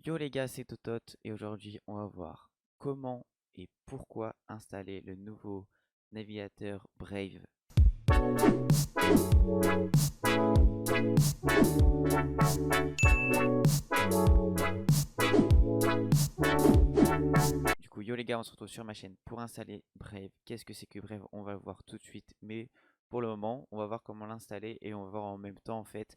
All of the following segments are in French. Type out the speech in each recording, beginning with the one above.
Yo les gars, c'est Totot et aujourd'hui on va voir comment et pourquoi installer le nouveau navigateur Brave. Du coup, yo les gars, on se retrouve sur ma chaîne pour installer Brave. Qu'est-ce que c'est que Brave? On va le voir tout de suite, mais pour le moment, on va voir comment l'installer et on va voir en même temps en fait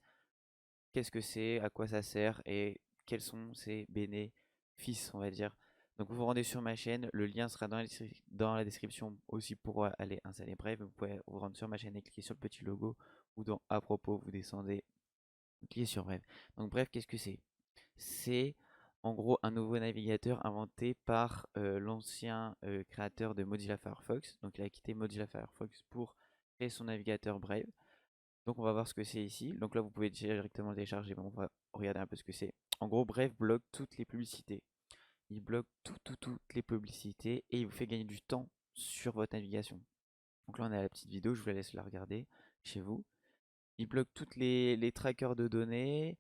qu'est-ce que c'est, à quoi ça sert et quels sont ses bénéfices, on va dire. Donc vous vous rendez sur ma chaîne, le lien sera dans la description aussi pour aller installer Brave. Vous pouvez vous rendre sur ma chaîne et cliquer sur le petit logo ou dans à propos, vous descendez, cliquez sur Brave. Donc bref, qu'est-ce que c'est? C'est en gros un nouveau navigateur inventé par l'ancien créateur de Mozilla Firefox. Donc il a quitté Mozilla Firefox pour créer son navigateur Brave. Donc on va voir ce que c'est ici. Donc là vous pouvez directement le télécharger, mais on va regarder un peu ce que c'est. En gros, Brave bloque toutes les publicités. Il bloque toutes les publicités et il vous fait gagner du temps sur votre navigation. Donc là on a la petite vidéo, je vous la laisse la regarder chez vous. Il bloque toutes les trackers de données,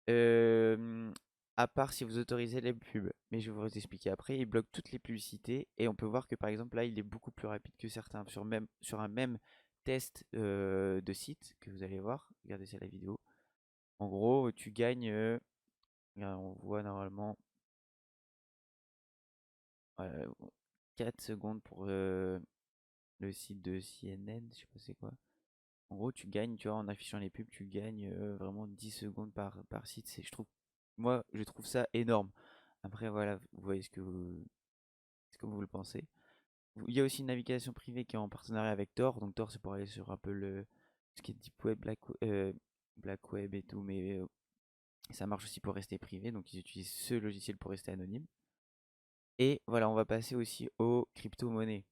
euh, à part si vous autorisez les pubs. Mais je vais vous expliquer après. Il bloque toutes les publicités et on peut voir que par exemple là il est beaucoup plus rapide que certains sur un même test de site que vous allez voir. Regardez, c'est la vidéo. En gros, tu gagnes, regarde, on voit normalement 4 secondes pour le site de CNN, je sais pas c'est quoi. En gros, tu gagnes, tu vois, en affichant les pubs, tu gagnes vraiment 10 secondes par site. Moi, je trouve ça énorme. Après, voilà, vous voyez ce que vous le pensez. Il y a aussi une navigation privée qui est en partenariat avec Tor. Donc Tor, c'est pour aller sur un peu ce qui est Deep Web, Black Web et tout, mais ça marche aussi pour rester privé. Donc ils utilisent ce logiciel pour rester anonyme. Et voilà, on va passer aussi aux crypto-monnaies.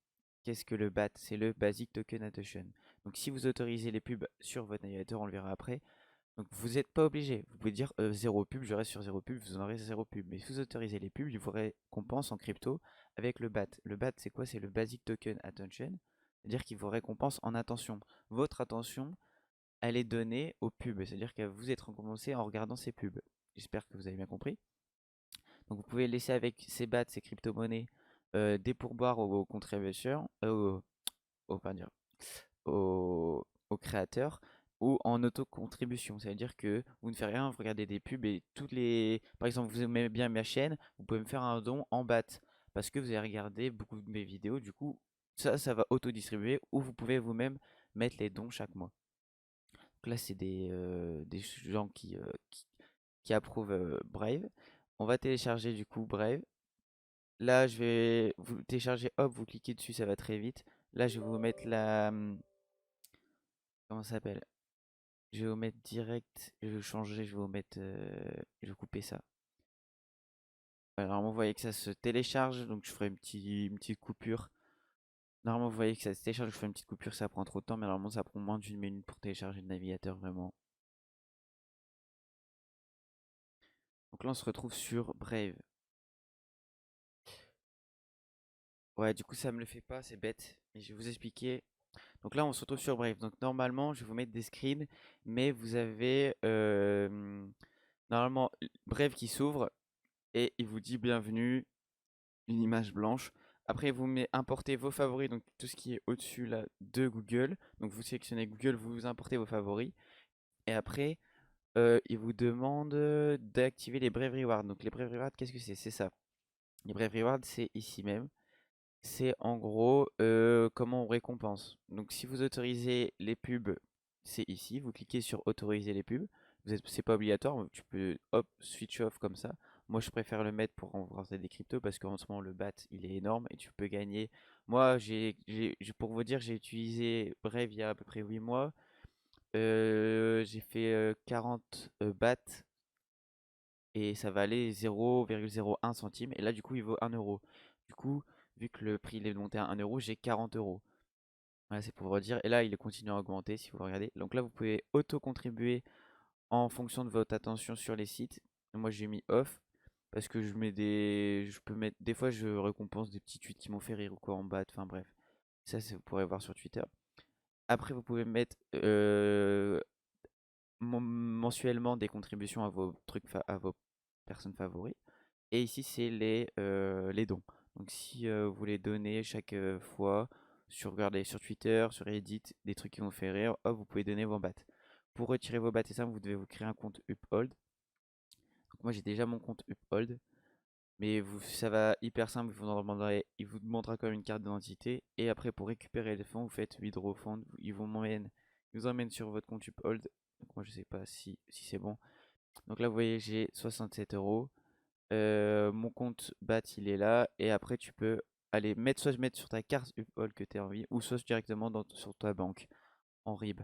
Qu'est-ce que le BAT? C'est le Basic Token Adoption. Donc si vous autorisez les pubs sur votre navigateur, on le verra après. Donc vous n'êtes pas obligé. Vous pouvez dire zéro pub, je reste sur zéro pub, vous en aurez zéro pub. Mais si vous autorisez les pubs, il vous récompense en crypto avec le BAT. Le BAT, c'est quoi? C'est le Basic Token Attention. C'est-à-dire qu'il vous récompense en attention. Votre attention, elle est donnée aux pubs. C'est-à-dire que vous êtes récompensé en regardant ces pubs. J'espère que vous avez bien compris. Donc vous pouvez laisser avec ces BAT, ces crypto-monnaies, des pourboires aux contributeurs, pardon, dire, aux créateurs ou en auto-contribution. Ça veut dire que vous ne faites rien, vous regardez des pubs et toutes les. Par exemple, vous aimez bien ma chaîne, vous pouvez me faire un don en BAT parce que vous avez regardé beaucoup de mes vidéos. Du coup, ça va auto-distribuer ou vous pouvez vous-même mettre les dons chaque mois. Donc là, c'est des gens qui approuvent Brave. On va télécharger du coup Brave. Là, je vais vous télécharger, hop, vous cliquez dessus, ça va très vite. Là, je vais vous mettre comment ça s'appelle? Je vais vous mettre direct, je vais changer, je vais vous mettre, je vais couper ça. Alors, vous voyez que ça se télécharge, donc je ferai une petite coupure. Normalement, vous voyez que ça se télécharge, je fais une petite coupure, ça prend trop de temps, mais normalement, ça prend moins d'une minute pour télécharger le navigateur, vraiment. Donc là, on se retrouve sur Brave. Ouais, du coup, ça me le fait pas, c'est bête, mais je vais vous expliquer. Donc là, on se retrouve sur Brave. Donc normalement, je vais vous mettre des screens, mais vous avez normalement Brave qui s'ouvre et il vous dit bienvenue, une image blanche. Après, vous importez vos favoris, donc tout ce qui est au-dessus là de Google. Donc vous sélectionnez Google, vous importez vos favoris. Et après, il vous demande d'activer les Brave Rewards. Donc les Brave Rewards, qu'est-ce que c'est? C'est ça. Les Brave Rewards, c'est ici même. C'est en gros comment on récompense. Donc si vous autorisez les pubs, c'est ici. Vous cliquez sur autoriser les pubs. C'est pas obligatoire. Tu peux hop switch off comme ça. Moi je préfère le mettre pour rembourser des cryptos parce qu'en ce moment le BAT il est énorme et tu peux gagner. Moi pour vous dire j'ai utilisé Brave il y a à peu près 8 mois. J'ai fait 40 BAT et ça valait 0,01 centime. Et là, du coup, il vaut 1 euro. Du coup, vu que le prix il est monté à 1 euro, j'ai 40 euros. Voilà, c'est pour vous dire. Et là, il continue à augmenter si vous regardez. Donc là, vous pouvez auto-contribuer en fonction de votre attention sur les sites. Moi, j'ai mis off parce que je peux mettre, des fois, je récompense des petits tweets qui m'ont fait rire ou quoi en bas. Enfin bref, ça, vous pourrez voir sur Twitter. Après, vous pouvez mettre mensuellement des contributions à vos trucs, à vos personnes favoris. Et ici, c'est les dons. Donc si vous voulez donner chaque fois, regardez sur Twitter, sur Reddit, des trucs qui vous fait rire, hop, vous pouvez donner vos bats. Pour retirer vos bats et ça, vous devez vous créer un compte Uphold. Donc moi j'ai déjà mon compte Uphold. Mais ça va hyper simple, il vous demandera quand même une carte d'identité. Et après, pour récupérer les fonds, vous faites withdraw fund. Il vous emmène sur votre compte Uphold. Donc moi, je sais pas si c'est bon. Donc là, vous voyez, j'ai 67 euros. Mon compte BAT, il est là. Et après, tu peux aller soit mettre sur ta carte Uphold que tu as envie, ou soit directement sur ta banque en RIB.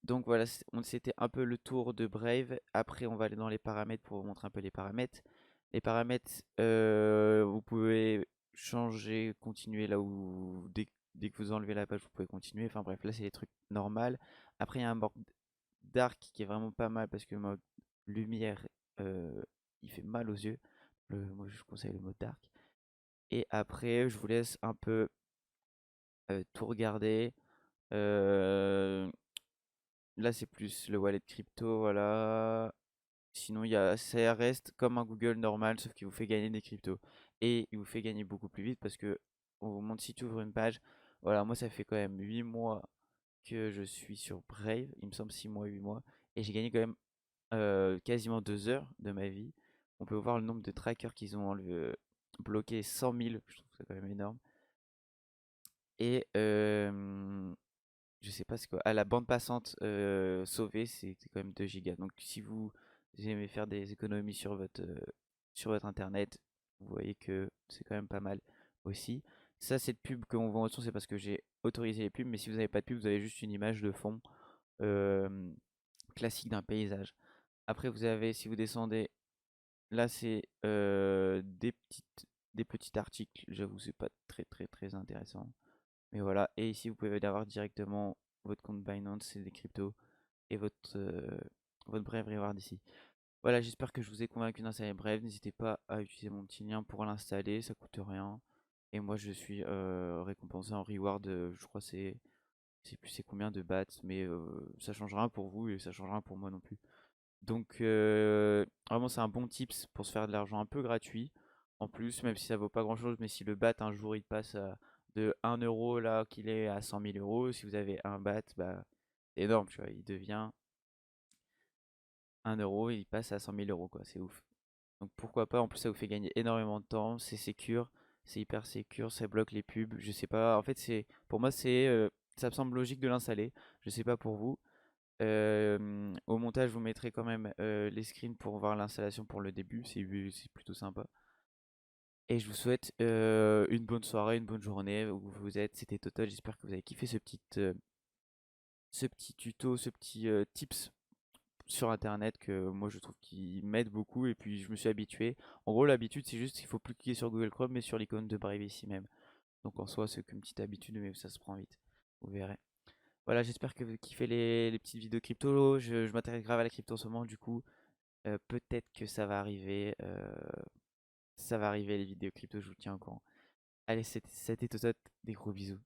Donc voilà, c'était un peu le tour de Brave. Après, on va aller dans les paramètres pour vous montrer un peu les paramètres. Les paramètres, vous pouvez changer, continuer là où dès que vous enlevez la page, vous pouvez continuer. Enfin bref, là c'est les trucs normaux. Après, il y a un mode dark qui est vraiment pas mal parce que le mode lumière, il fait mal aux yeux. Moi, je conseille le mode dark. Et après, je vous laisse un peu tout regarder. Euh, Là, c'est plus le wallet crypto, voilà. Sinon, ça reste comme un Google normal, sauf qu'il vous fait gagner des cryptos. Et il vous fait gagner beaucoup plus vite parce que on vous montre si tu ouvres une page. Voilà, moi, ça fait quand même 8 mois que je suis sur Brave. Il me semble 6 mois, 8 mois. Et j'ai gagné quand même quasiment 2 heures de ma vie. On peut voir le nombre de trackers qu'ils ont bloqué 100 000. Je trouve ça quand même énorme. Et je sais pas ce quoi. Ah, la bande passante sauvée, c'est quand même 2 gigas. Donc si vous aimez faire des économies sur votre internet, vous voyez que c'est quand même pas mal aussi. Ça, cette pub qu'on voit en dessous, c'est parce que j'ai autorisé les pubs. Mais si vous n'avez pas de pub, vous avez juste une image de fond euh, classique d'un paysage. Après, si vous descendez, là, c'est des petits articles. J'avoue, c'est pas très très très intéressant. Mais voilà, et ici vous pouvez avoir directement votre compte Binance et des cryptos et votre Brave Reward ici. Voilà, j'espère que je vous ai convaincu d'installer Brave. N'hésitez pas à utiliser mon petit lien pour l'installer, ça coûte rien. Et moi je suis récompensé en reward, je crois c'est plus c'est combien de bats, mais ça change rien pour vous et ça change rien pour moi non plus. Donc vraiment c'est un bon tips pour se faire de l'argent un peu gratuit. En plus, même si ça vaut pas grand chose, mais si le BAT un jour il passe de 1 euro là qu'il est à 100 000 euros, si vous avez un BAT, bah c'est énorme, tu vois, il devient 1 euro et il passe à 100 000 euros quoi, c'est ouf. Donc pourquoi pas, en plus ça vous fait gagner énormément de temps, c'est secure, c'est hyper secure, ça bloque les pubs, je sais pas, en fait pour moi ça me semble logique de l'installer, je sais pas pour vous. Au montage, je vous mettrai quand même les screens pour voir l'installation pour le début, c'est plutôt sympa. Et je vous souhaite une bonne soirée, une bonne journée où vous êtes. C'était Total, j'espère que vous avez kiffé ce petit tuto, ce petit tips sur internet que moi je trouve qui m'aide beaucoup et puis je me suis habitué. En gros, l'habitude c'est juste qu'il faut plus cliquer sur Google Chrome mais sur l'icône de Brave ici même. Donc en soi, c'est qu'une petite habitude, mais ça se prend vite. Vous verrez. Voilà, j'espère que vous kiffez les petites vidéos crypto. Je m'intéresse grave à la crypto en ce moment, du coup, peut-être que ça va arriver. Ça va arriver les vidéos crypto, je vous tiens au courant. Allez, c'était tout ça. Des gros bisous.